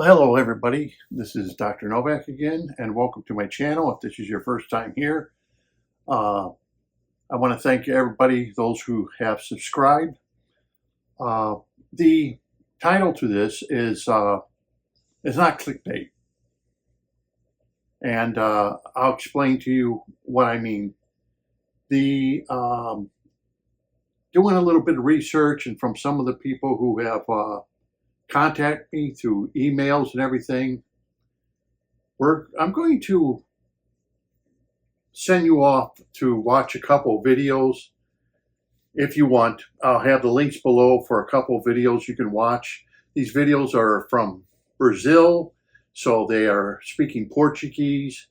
Well, hello everybody. This is Dr. Novak again, and welcome to my channel. If this is your first time here, I want to thank everybody, those who have subscribed. The title to this is not clickbait, and I'll explain to you what I mean. Doing a little bit of research, and from some of the people who have contact me through emails and everything, I'm going to send you off to watch a couple videos if you want. I'll have the links below for a couple videos you can watch. These videos are from Brazil, so they are speaking Portuguese.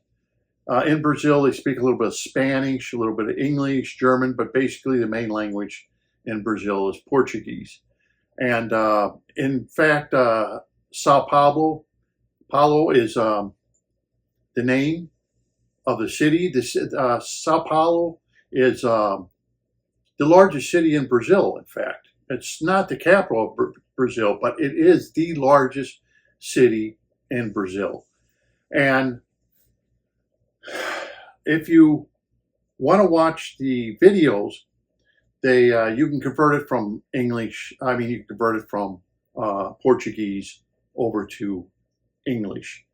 In Brazil, they speak a little bit of Spanish, a little bit of English, German, but basically the main language in Brazil is Portuguese. And in fact, Sao Paulo is the name of the city. Sao Paulo is the largest city in Brazil, in fact. It's not the capital of Brazil, but it is the largest city in Brazil. And if you want to watch the videos, you can convert it from English. I mean, you can convert it from Portuguese over to English,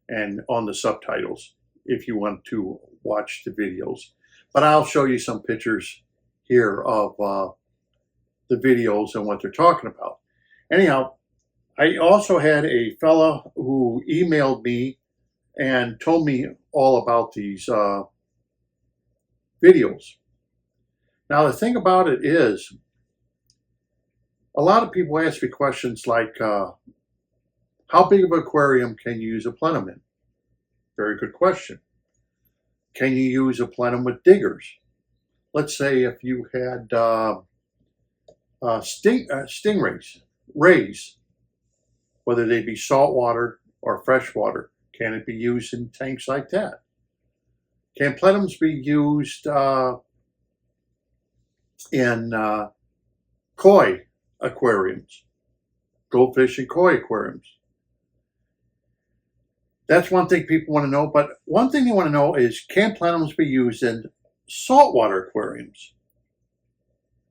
and on the subtitles if you want to watch the videos. But I'll show you some pictures here of the videos and what they're talking about. Anyhow, I also had a fella who emailed me and told me all about these videos. Now, the thing about it is, a lot of people ask me questions like, how big of an aquarium can you use a plenum in? Very good question. Can you use a plenum with diggers? Let's say if you had stingrays, rays, whether they be saltwater or freshwater, can it be used in tanks like that? Can plenums be used in koi aquariums, goldfish and koi aquariums? That's one thing people want to know. But one thing they want to know is, can plenums be used in saltwater aquariums?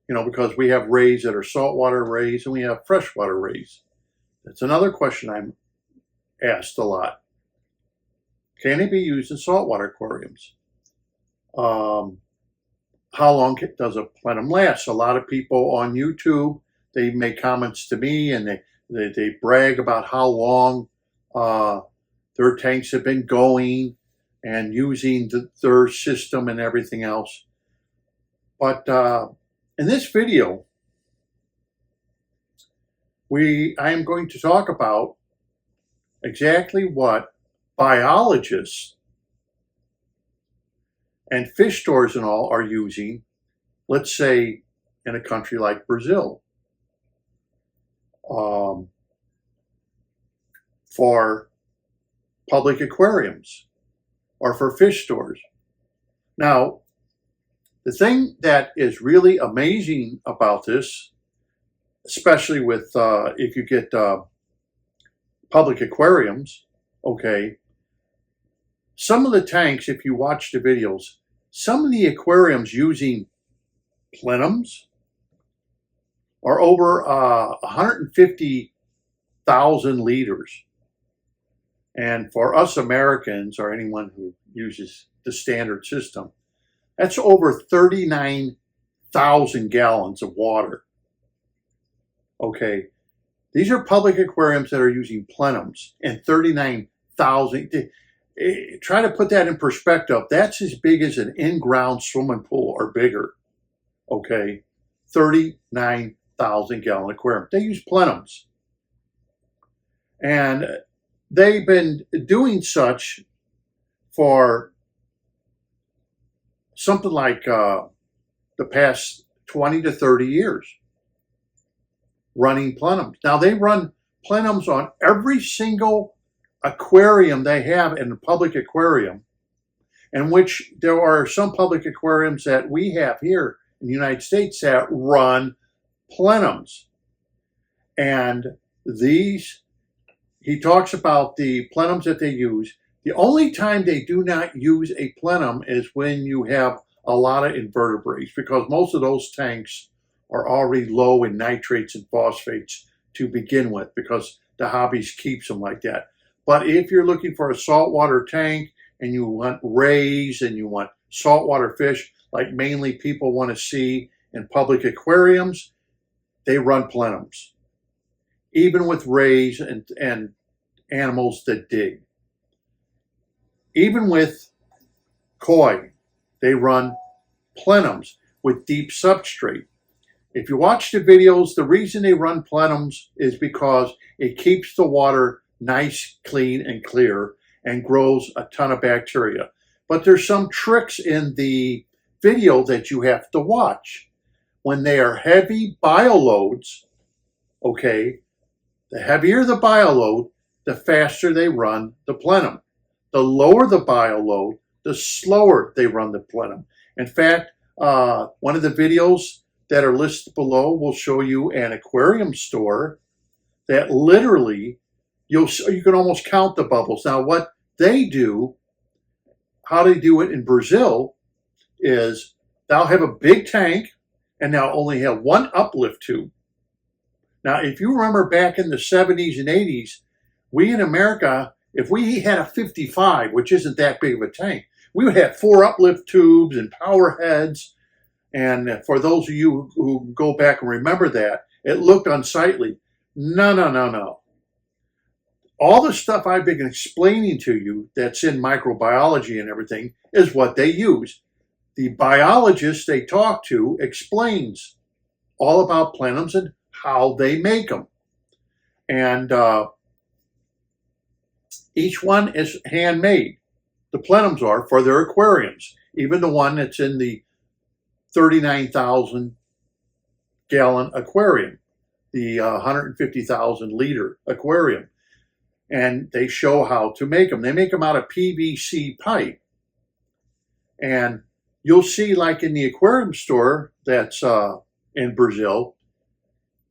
You know, because we have rays that are saltwater rays and we have freshwater rays. That's another question I'm asked a lot. Can it be used in saltwater aquariums? How long does a plenum last? A lot of people on YouTube, they make comments to me and they brag about how long their tanks have been going and using their system and everything else. But in this video, I am going to talk about exactly what biologists and fish stores and all are using, let's say in a country like Brazil, for public aquariums or for fish stores. Now, the thing that is really amazing about this, especially with if you get public aquariums, okay, some of the tanks, if you watch the videos, some of the aquariums using plenums are over 150,000 liters. And for us Americans, or anyone who uses the standard system, that's over 39,000 gallons of water. Okay, these are public aquariums that are using plenums, and 39,000. Try to put that in perspective. That's as big as an in-ground swimming pool or bigger. Okay, 39,000 gallon aquarium. They use plenums. And they've been doing such for something like the past 20 to 30 years, running plenums. Now, they run plenums on every single aquarium they have in a public aquarium, in which there are some public aquariums that we have here in the United States that run plenums. And these he talks about the plenums that they use. The only time they do not use a plenum is when you have a lot of invertebrates, because most of those tanks are already low in nitrates and phosphates to begin with, because the hobbies keeps them like that. But if you're looking for a saltwater tank and you want rays and you want saltwater fish, like mainly people want to see in public aquariums, they run plenums, even with rays and animals that dig. Even with koi, they run plenums with deep substrate. If you watch the videos, the reason they run plenums is because it keeps the water nice, clean, and clear and grows a ton of bacteria. But there's some tricks in the video that you have to watch. When they are heavy bioloads, okay, the heavier the bioload, the faster they run the plenum. The lower the bioload, the slower they run the plenum. In fact, one of the videos that are listed below will show you an aquarium store that literally you can almost count the bubbles. Now, what they do, how they do it in Brazil, is they'll have a big tank and they'll only have one uplift tube. Now, if you remember back in the 70s and 80s, we in America, if we had a 55, which isn't that big of a tank, we would have 4 uplift tubes and power heads. And for those of you who go back and remember that, it looked unsightly. No, no, no, no. All the stuff I've been explaining to you that's in microbiology and everything is what they use. The biologist they talk to explains all about plenums and how they make them. And each one is handmade. The plenums are for their aquariums. Even the one that's in the 39,000 gallon aquarium, the 150,000 liter aquarium. And they show how to make them. They make them out of PVC pipe. And you'll see, like in the aquarium store that's in Brazil,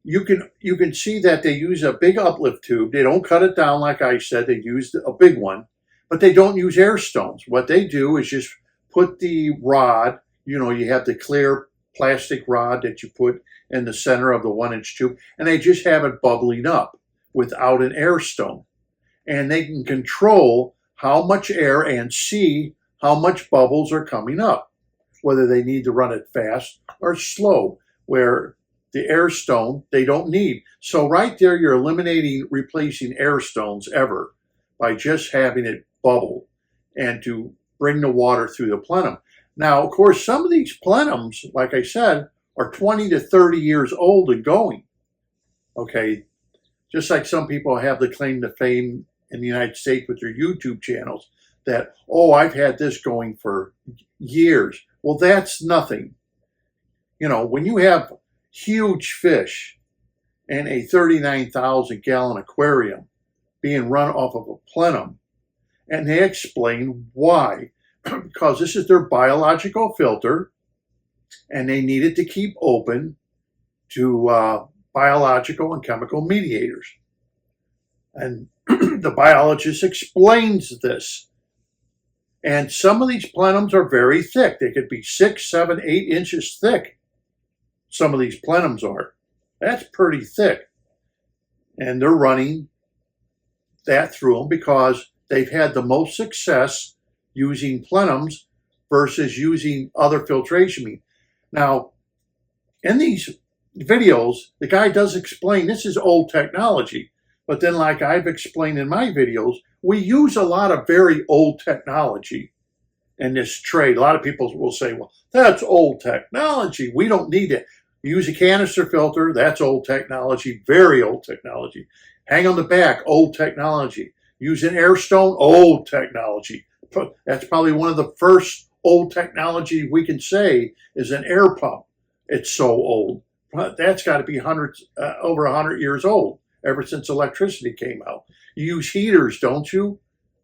you can see that they use a big uplift tube. They don't cut it down like I said. They use a big one, but they don't use air stones. What they do is just put the rod, you have the clear plastic rod that you put in the center of the 1-inch tube, and they just have it bubbling up without an air stone. And they can control how much air and see how much bubbles are coming up, whether they need to run it fast or slow, where the air stone they don't need. So right there, you're eliminating replacing air stones ever by just having it bubble and to bring the water through the plenum. Now, of course, some of these plenums, like I said, are 20 to 30 years old and going. Okay, just like some people have the claim to fame in the United States with their YouTube channels that, oh, I've had this going for years. Well, that's nothing. When you have huge fish in a 39,000 gallon aquarium being run off of a plenum, and they explain why. Because this is their biological filter, and they need it to keep open to biological and chemical mediators. And the biologist explains this. And some of these plenums are very thick. They could be 6, 7, 8 inches thick. Some of these plenums are. That's pretty thick. And they're running that through them because they've had the most success using plenums versus using other filtration means. Now, in these videos, the guy does explain this is old technology. But then, like I've explained in my videos, we use a lot of very old technology in this trade. A lot of people will say, well, that's old technology. We don't need it. Use a canister filter. That's old technology, very old technology. Hang on the back, old technology. Use an air stone, old technology. That's probably one of the first old technology we can say is an air pump. It's so old. But that's got to be over 100 years old, ever since electricity came out. You use heaters, don't you?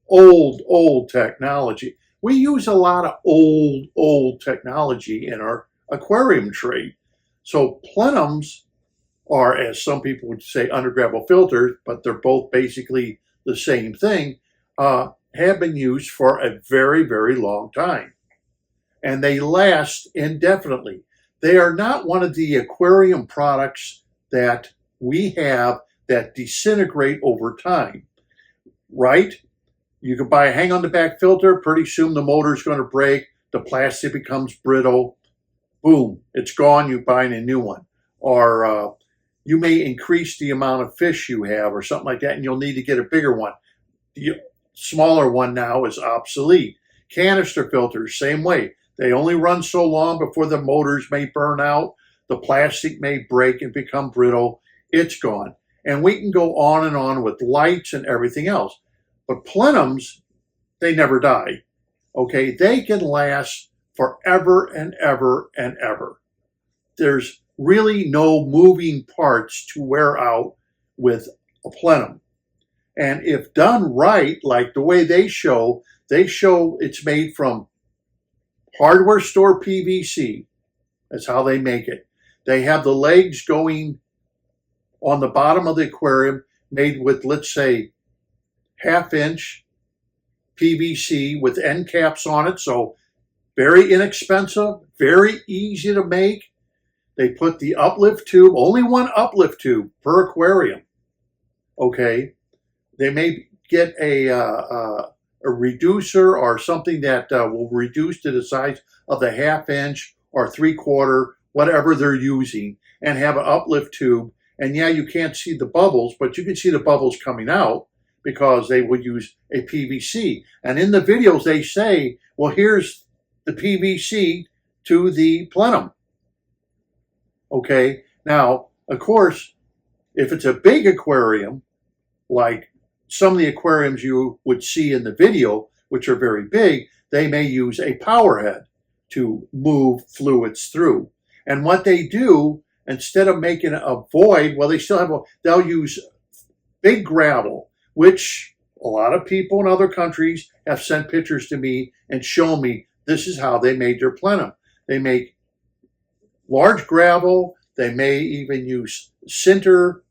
Old technology. We use a lot of old technology in our aquarium trade. So plenums or as some people would say, undergravel filters, but they're both basically the same thing, have been used for a very, very long time. And they last indefinitely. They are not one of the aquarium products that we have that disintegrate over time, right? You can buy a hang on the back filter, pretty soon the motor's going to break, the plastic becomes brittle, boom, it's gone, you're buying a new one. Or you may increase the amount of fish you have or something like that, and you'll need to get a bigger one. The smaller one now is obsolete. Canister filters, same way. They only run so long before the motors may burn out, the plastic may break and become brittle, it's gone. And we can go on and on with lights and everything else. But plenums, they never die. Okay, they can last forever and ever and ever. There's really no moving parts to wear out with a plenum. And if done right, like the way they show it's made from hardware store PVC. That's how they make it. They have the legs going on the bottom of the aquarium made with, let's say, 1/2 inch PVC with end caps on it. So very inexpensive, very easy to make. They put the uplift tube, only one uplift tube per aquarium. Okay. They may get a reducer or something that will reduce to the size of the 1/2 inch or 3/4, whatever they're using, and have an uplift tube. And yeah, you can't see the bubbles, but you can see the bubbles coming out because they would use a PVC. And in the videos, they say, well, here's the PVC to the plenum. Okay, now, of course, if it's a big aquarium, like some of the aquariums you would see in the video, which are very big, they may use a power head to move fluids through. And what they do, instead of making a void, well, they'll use big gravel, which a lot of people in other countries have sent pictures to me and shown me this is how they made their plenum. They make large gravel. They may even use sinter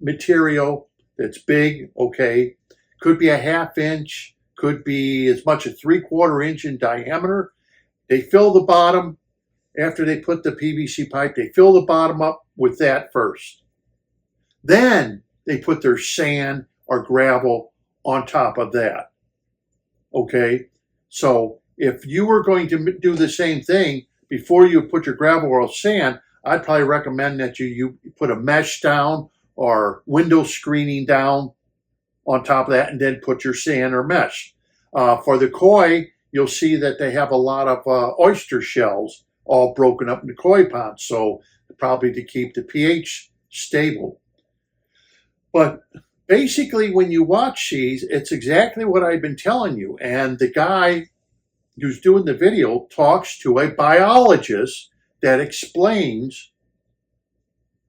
material that's big, okay. Could be a 1/2 inch, could be as much as 3/4 inch in diameter. They fill the bottom, after they put the PVC pipe, they fill the bottom up with that first. Then they put their sand or gravel on top of that, okay. So if you were going to do the same thing, before you put your gravel or sand, I'd probably recommend that you put a mesh down or window screening down on top of that, and then put your sand or mesh. For the koi, you'll see that they have a lot of oyster shells all broken up in the koi ponds, so probably to keep the pH stable. But basically, when you watch these, it's exactly what I've been telling you. And the guy who's doing the video talks to a biologist that explains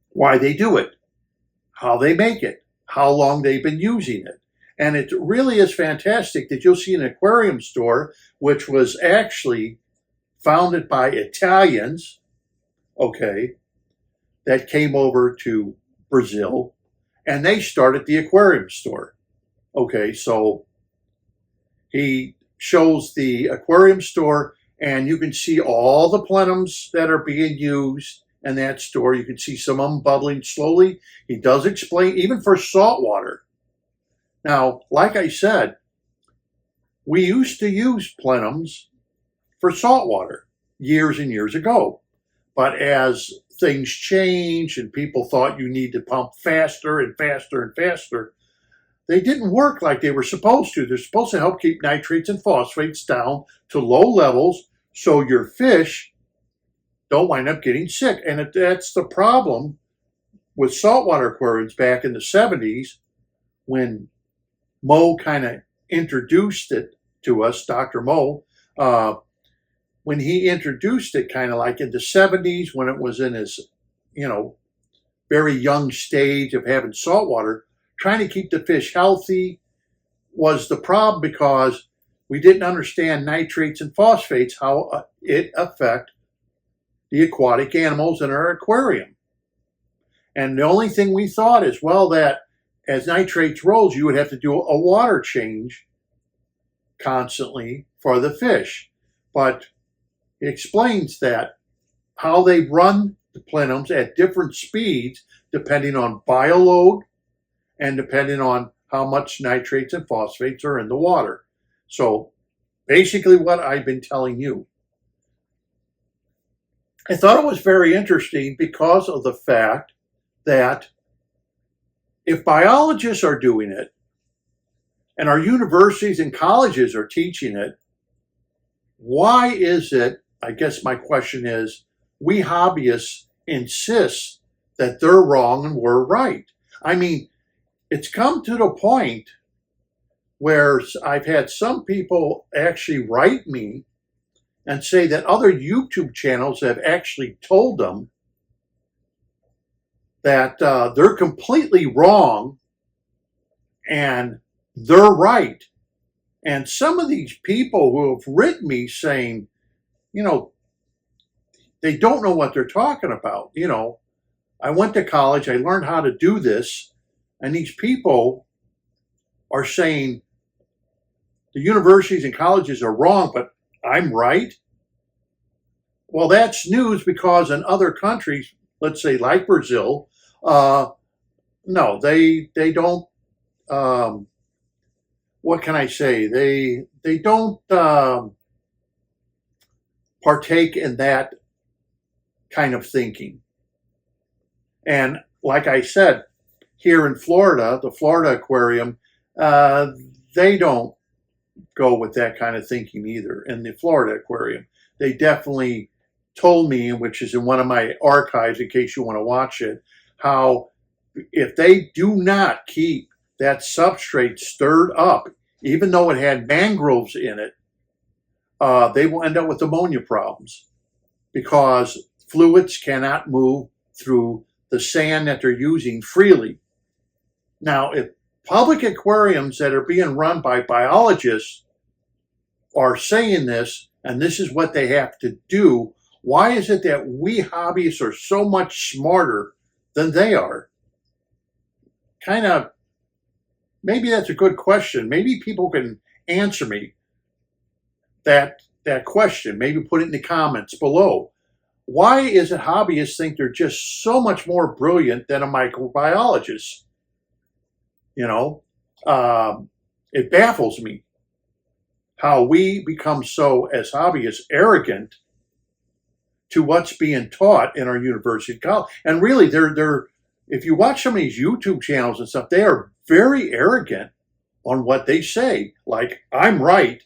why they do it, how they make it, how long they've been using it. And it really is fantastic that you'll see an aquarium store, which was actually founded by Italians, okay, that came over to Brazil, and they started the aquarium store. Okay, so he shows the aquarium store, and you can see all the plenums that are being used in that store. You can see some of them bubbling slowly. He does explain, even for salt water. Now, like I said, we used to use plenums for salt water years and years ago. But as things changed and people thought you need to pump faster and faster and faster, they didn't work like they were supposed to. They're supposed to help keep nitrates and phosphates down to low levels so your fish don't wind up getting sick. And that's the problem with saltwater aquariums back in the 70s when Mo kind of introduced it to us, Dr. Mo. When he introduced it kind of like in the 70s when it was in his, very young stage of having saltwater, trying to keep the fish healthy was the problem because we didn't understand nitrates and phosphates, how it affect the aquatic animals in our aquarium. And the only thing we thought is, well, that as nitrates rose, you would have to do a water change constantly for the fish. But it explains that how they run the plenums at different speeds, depending on bioload and depending on how much nitrates and phosphates are in the water. So basically what I've been telling you. I thought it was very interesting because of the fact that if biologists are doing it and our universities and colleges are teaching it, why is it, I guess my question is, we hobbyists insist that they're wrong and we're right? I mean, it's come to the point where I've had some people actually write me and say that other YouTube channels have actually told them that they're completely wrong and they're right. And some of these people who have written me saying, you know, they don't know what they're talking about. You know, I went to college, I learned how to do this, and these people are saying the universities and colleges are wrong, but I'm right. Well, that's news, because in other countries, let's say like Brazil, no, they don't. What can I say? They don't partake in that kind of thinking. And like I said, here in Florida, the Florida Aquarium, they don't go with that kind of thinking either. In the Florida Aquarium, they definitely told me, which is in one of my archives in case you want to watch it, how if they do not keep that substrate stirred up, even though it had mangroves in it, they will end up with ammonia problems, because fluids cannot move through the sand that they're using freely. Now, if public aquariums that are being run by biologists are saying this, and this is what they have to do, why is it that we hobbyists are so much smarter than they are? Kind of, maybe that's a good question. Maybe people can answer me that question. Maybe put it in the comments below. Why is it hobbyists think they're just so much more brilliant than a microbiologist? You know, it baffles me how we become so, as hobbyists, arrogant to what's being taught in our university and college. And really, they're if you watch some of these YouTube channels and stuff, they are very arrogant on what they say. Like, I'm right,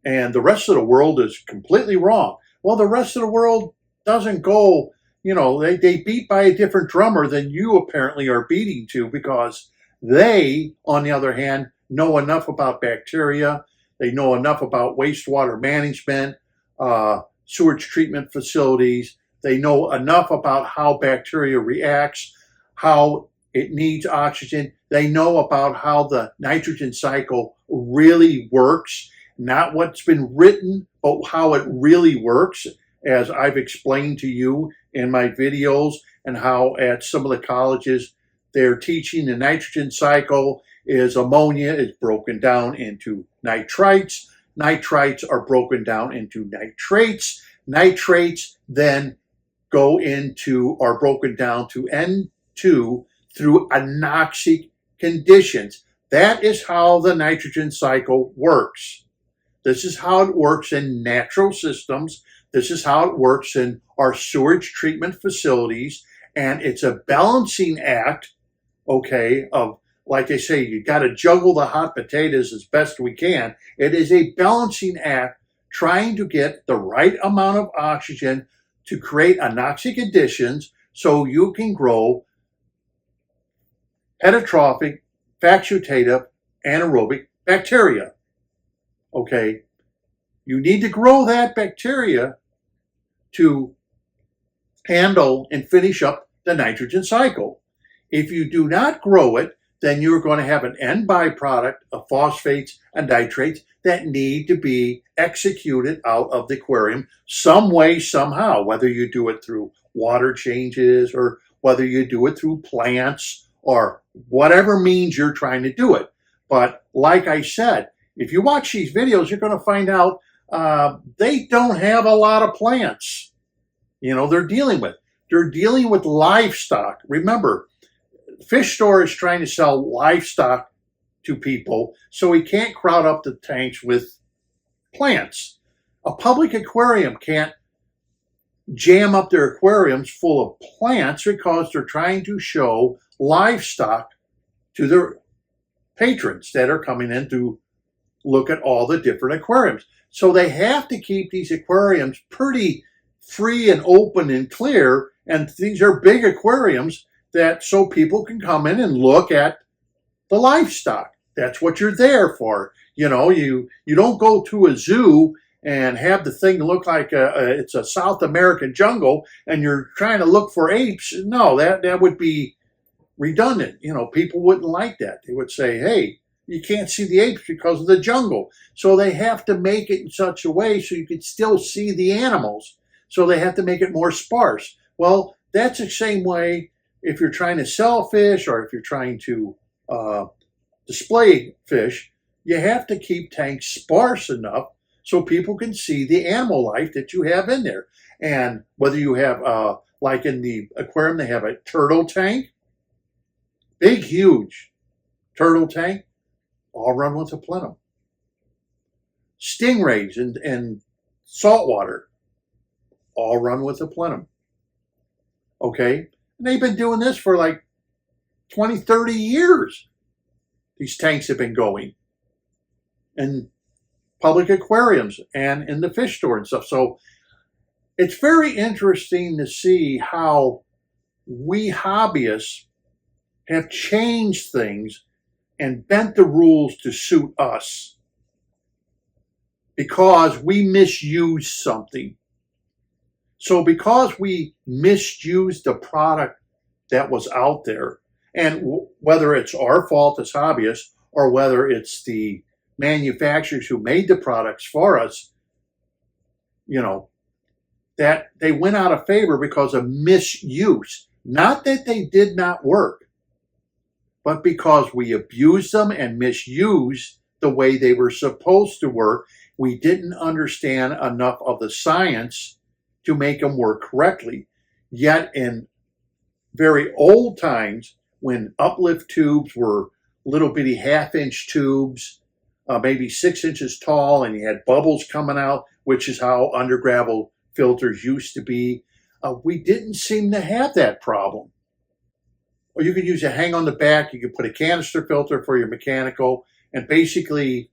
and the rest of the world is completely wrong. Well, the rest of the world doesn't go, you know, they beat by a different drummer than you apparently are beating to, because they, on the other hand, know enough about bacteria. They know enough about wastewater management, sewage treatment facilities. They know enough about how bacteria reacts, how it needs oxygen. They know about how the nitrogen cycle really works, not what's been written, but how it really works, as I've explained to you in my videos, and how at some of the colleges they're teaching the nitrogen cycle is ammonia is broken down into nitrites. Nitrites are broken down into nitrates. Nitrates then are broken down to N2 through anoxic conditions. That is how the nitrogen cycle works. This is how it works in natural systems. This is how it works in our sewage treatment facilities. And it's a balancing act, okay, of, like they say, you got to juggle the hot potatoes as best we can. It is a balancing act trying to get the right amount of oxygen to create anoxic additions so you can grow heterotrophic, facultative, anaerobic bacteria. Okay, you need to grow that bacteria to handle and finish up the nitrogen cycle. If you do not grow it, then you're going to have an end byproduct of phosphates and nitrates that need to be executed out of the aquarium some way, somehow, whether you do it through water changes or whether you do it through plants or whatever means you're trying to do it. But like I said, if you watch these videos, you're going to find out they don't have a lot of plants, they're dealing with. They're dealing with livestock. Remember, the fish store is trying to sell livestock to people, so he can't crowd up the tanks with plants. A public aquarium can't jam up their aquariums full of plants because they're trying to show livestock to their patrons that are coming in to look at all the different aquariums. So they have to keep these aquariums pretty free and open and clear, and these are big aquariums that so people can come in and look at the livestock. That's what you're there for. You don't go to a zoo and have the thing look like it's a South American jungle and you're trying to look for apes. No, that would be redundant. People wouldn't like that. They would say, hey, you can't see the apes because of the jungle. So they have to make it in such a way so you can still see the animals. So they have to make it more sparse. Well, that's the same way if you're trying to sell fish or if you're trying to display fish. You have to keep tanks sparse enough so people can see the animal life that you have in there. And whether you have, like in the aquarium, they have a turtle tank, big, huge turtle tank, all run with a plenum. Stingrays and saltwater, all run with a plenum. Okay? And they've been doing this for like 20, 30 years. These tanks have been going. And public aquariums and in the fish store and stuff. So it's very interesting to see how we hobbyists have changed things and bent the rules to suit us because we misuse something. So because we misused the product that was out there, and whether it's our fault as hobbyists or whether it's the manufacturers who made the products for us, that they went out of favor because of misuse. Not that they did not work, but because we abused them and misused the way they were supposed to work. We didn't understand enough of the science to make them work correctly. Yet in very old times, when uplift tubes were little bitty half-inch tubes, maybe 6 inches tall, and you had bubbles coming out, which is how undergravel filters used to be. We didn't seem to have that problem. Or you could use a hang on the back, you could put a canister filter for your mechanical, and basically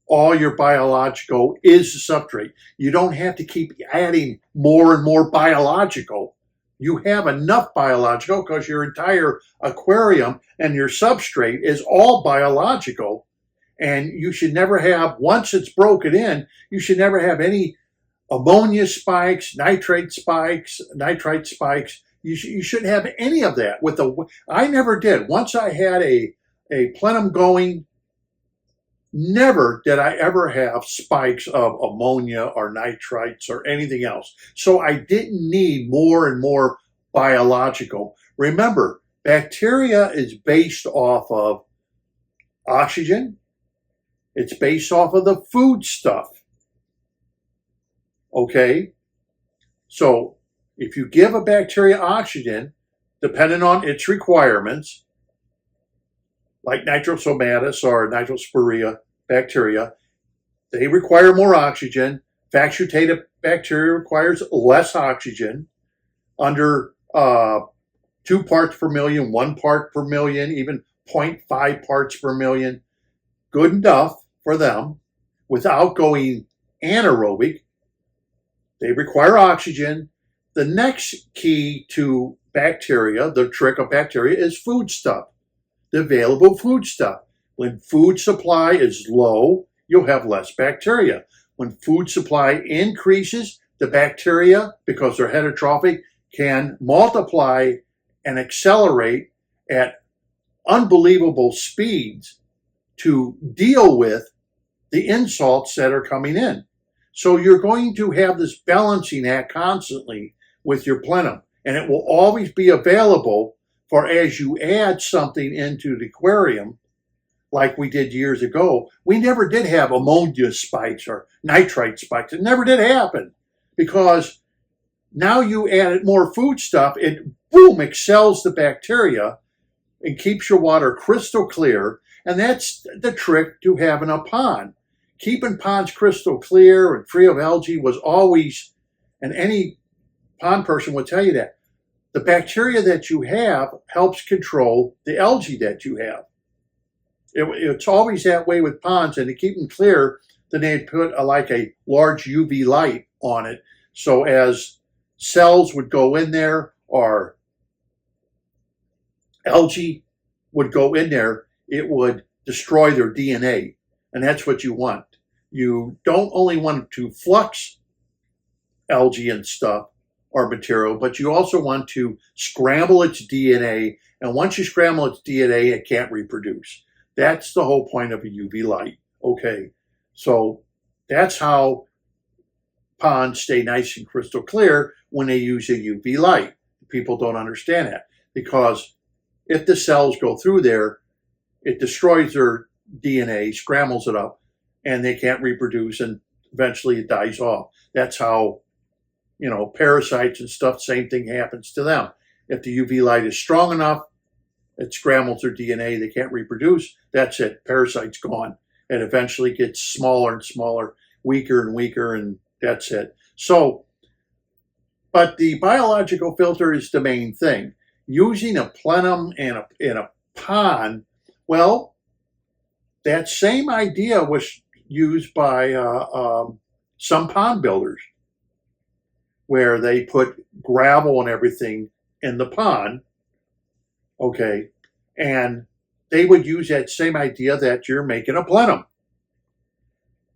all your biological is the substrate. You don't have to keep adding more and more biological. You have enough biological because your entire aquarium and your substrate is all biological. And you should never have, once it's broken in, you should never have any ammonia spikes, nitrite spikes. You shouldn't have any of that. I never did. Once I had a plenum going, never did I ever have spikes of ammonia or nitrites or anything else. So I didn't need more and more biological. Remember, bacteria is based off of oxygen. It's based off of the food stuff. Okay? So if you give a bacteria oxygen, depending on its requirements, like nitrosomatis or nitrosporia bacteria, they require more oxygen. Facultative bacteria requires less oxygen, under 2 parts per million, 1 part per million, even 0.5 parts per million. Good enough for them without going anaerobic. They require oxygen. The next key to bacteria, the trick of bacteria, is food stuff, the available food stuff. When food supply is low, you'll have less bacteria. When food supply increases, the bacteria, because they're heterotrophic, can multiply and accelerate at unbelievable speeds to deal with the insults that are coming in. So you're going to have this balancing act constantly with your plenum. and it will always be available for as you add something into the aquarium, like we did years ago. We never did have ammonia spikes or nitrite spikes. It never did happen because now you added more food stuff, it boom, excels the bacteria and keeps your water crystal clear. And that's the trick to having a pond. Keeping ponds crystal clear and free of algae was always, and any pond person would tell you that, the bacteria that you have helps control the algae that you have. It's always that way with ponds, and to keep them clear, then they put like a large UV light on it. So as cells would go in there or algae would go in there, it would destroy their DNA. And that's what you want. You don't only want to flux algae and stuff or material, but you also want to scramble its DNA. And once you scramble its DNA, it can't reproduce. That's the whole point of a UV light. Okay, so that's how ponds stay nice and crystal clear when they use a UV light. People don't understand that because if the cells go through there, it destroys their DNA, scrambles it up, and they can't reproduce, and eventually it dies off. That's how, parasites and stuff, same thing happens to them. If the UV light is strong enough, it scrambles their DNA, they can't reproduce, that's it, parasite's gone. And eventually gets smaller and smaller, weaker and weaker, and that's it. So, but the biological filter is the main thing. Using a plenum and a pond, well, that same idea was used by some pond builders, where they put gravel and everything in the pond, okay, and they would use that same idea that you're making a plenum.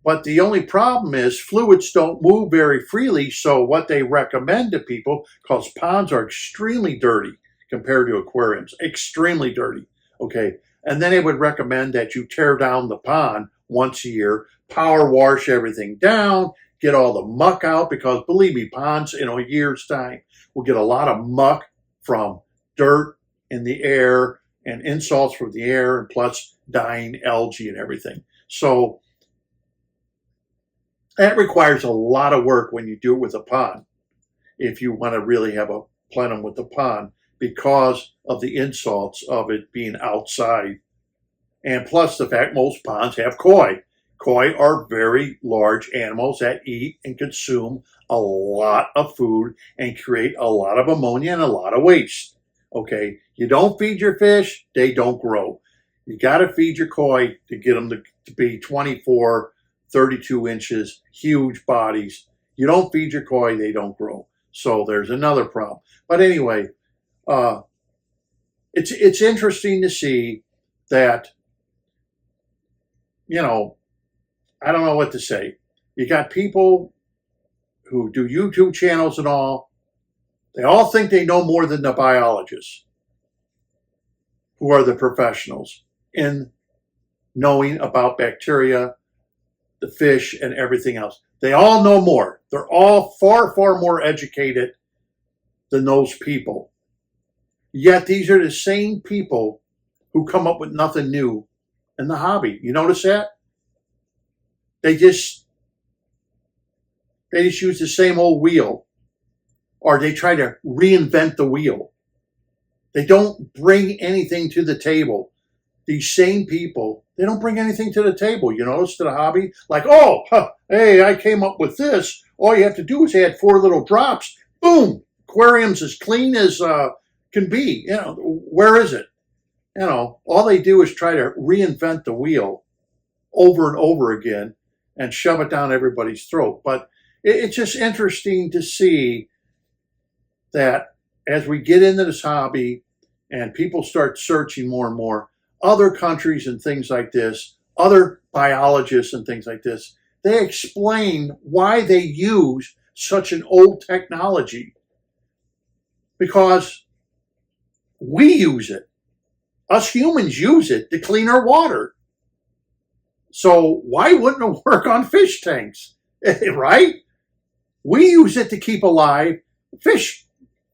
But the only problem is fluids don't move very freely, so what they recommend to people, because ponds are extremely dirty compared to aquariums, extremely dirty, okay, and then they would recommend that you tear down the pond once a year, power wash everything down, get all the muck out, because believe me, ponds in a year's time will get a lot of muck from dirt in the air and insalts from the air, and plus dying algae and everything. So that requires a lot of work when you do it with a pond, if you want to really have a plenum with a pond, because of the insalts of it being outside. And plus the fact most ponds have koi. Koi are very large animals that eat and consume a lot of food and create a lot of ammonia and a lot of waste. Okay, you don't feed your fish, they don't grow. You got to feed your koi to get them to be 24, 32 inches, huge bodies. You don't feed your koi, they don't grow. So there's another problem. But anyway, it's interesting to see that, I don't know what to say. You got people who do YouTube channels and all. They all think they know more than the biologists, who are the professionals in knowing about bacteria, the fish, and everything else. They all know more. They're all far, far more educated than those people. Yet these are the same people who come up with nothing new in the hobby. You notice that? They just use the same old wheel, or they try to reinvent the wheel. They don't bring anything to the table. These same people, they don't bring anything to the table, you notice, to the hobby. Like, hey, I came up with this. All you have to do is add 4 little drops. Boom, aquarium's as clean as can be. Where is it? All they do is try to reinvent the wheel over and over again and shove it down everybody's throat. But it's just interesting to see that as we get into this hobby and people start searching more and more, other countries and things like this, other biologists and things like this, they explain why they use such an old technology. Because we use it. Us humans use it to clean our water. So why wouldn't it work on fish tanks? Right? We use it to keep alive fish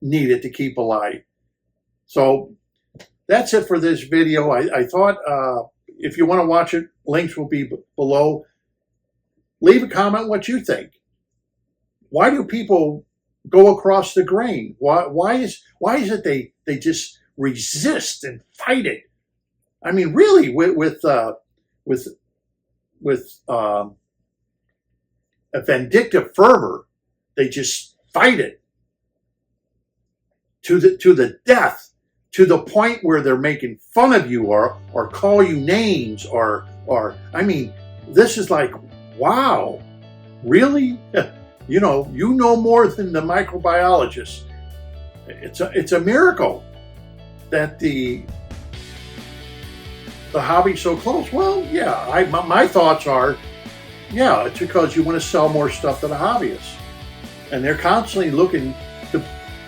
needed to keep alive. So that's it for this video. I thought if you want to watch it, links will be below. Leave a comment what you think. Why do people go across the grain? Why is it they just resist and fight it? I mean, really, with a vindictive fervor, they just fight it to the death, to the point where they're making fun of you or call you names or I mean, this is like, wow, really? You know more than the microbiologists. It's a miracle that the hobby's so close. Well, yeah, my thoughts are, yeah, it's because you want to sell more stuff to the hobbyists, and they're constantly looking to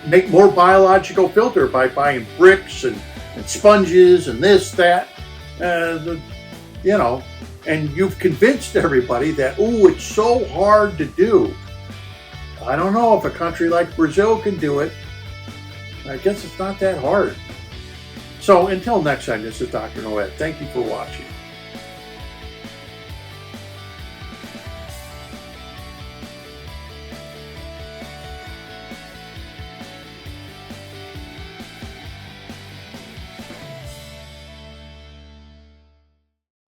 make more biological filter by buying bricks and sponges and this, that, and you've convinced everybody that, oh, it's so hard to do. I don't know if a country like Brazil can do it. I guess it's not that hard. So until next time, this is Dr. Noed. Thank you for watching.